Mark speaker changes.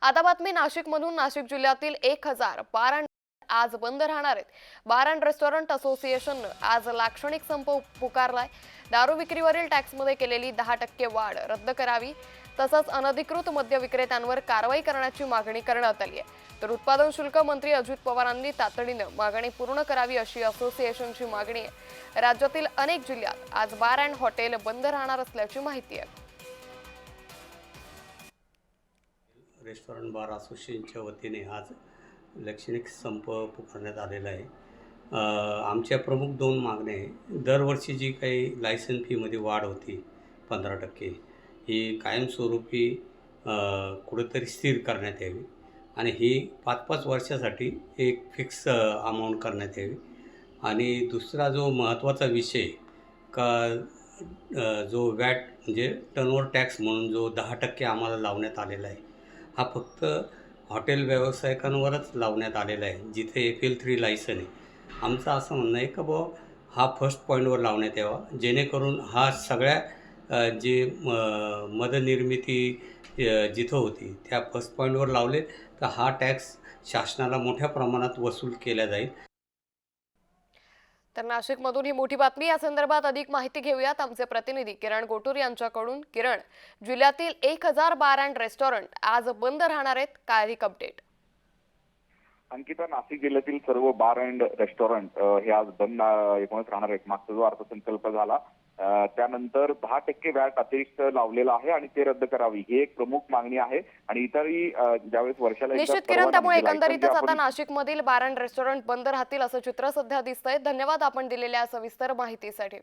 Speaker 1: आता बातमी नाशिकमधून। नाशिक जिल्ह्यातील 1000 बार अँड आज बंद राहणार आहेत। बार अँड रेस्टॉरंट असोसिएशननं आज लाक्षणिक संप पुकारलाय। दारू विक्रीवरील टॅक्समध्ये केलेली 10% वाढ रद्द करावी, तसंच अनधिकृत मद्य विक्रेत्यांवर कारवाई करण्याची मागणी करण्यात आली आहे। तर उत्पादन शुल्क मंत्री अजित पवारांनी तातडीनं मागणी पूर्ण करावी अशी असोसिएशनची मागणी आहे। राज्यातील अनेक जिल्ह्यात आज बार अँड हॉटेल बंद राहणार असल्याची माहिती आहे।
Speaker 2: रेस्टॉरंट बार असोसिएशनच्या वतीने आज लाक्षणिक संप पुकारण्यात आलेला आहे। आमच्या प्रमुख दोन मागण्या आहे। दरवर्षी जी काही लायसन फीमध्ये वाढ होती 15%, ही कायमस्वरूपी कुठेतरी स्थिर करण्यात यावी आणि ही 5-5 वर्षासाठी एक फिक्स अमाऊंट करण्यात यावी। आणि दुसरा जो महत्त्वाचा विषय का जो वॅट म्हणजे टर्नओव्हर टॅक्स म्हणून जो 10% आम्हाला लावण्यात आलेला आहे, हा फक्त हॉटेल व्यावसायिकांवरच लावण्यात आलेला आहे जिथे FL3 लायसन आहे। आमचं असं म्हणणं आहे का बुवा हा फर्स्ट पॉईंटवर लावण्यात यावा, जेणेकरून हा सगळ्या जे मदनिर्मिती जिथं होती त्या फर्स्ट पॉईंटवर लावले तर हा टॅक्स शासनाला मोठ्या प्रमाणात वसूल केला जाईल।
Speaker 1: तर नाशिकमधून ही मोठी बातमी। या संदर्भात अधिक माहिती घेऊयात आमचे प्रतिनिधी किरण गोटूर यांच्याकडून। किरण, जिल्ह्यातील 1000 बार अँड रेस्टॉरंट आज बंद राहणार आहेत, काय अधिक अपडेट?
Speaker 3: अंकिता, नाशिक जिल्ह्यातील सर्व बार अँड रेस्टॉरंट हे आज बंद एकूणच राहणार आहेत। मागचा जो अर्थसंकल्प झाला त्यानंतर 10% वॅट अतिरिक्त लावलेला आहे आणि ते रद्द करावी, ही एक प्रमुख मागणी आहे। आणि इतरही ज्यावेळेस वर्षाला
Speaker 1: निश्चित किरण, त्यामुळे एकंदरीतच आता नाशिकमधील बार अँड रेस्टॉरंट बंद राहतील असं चित्र सध्या दिसतंय। धन्यवाद आपण दिलेल्या सविस्तर माहितीसाठी।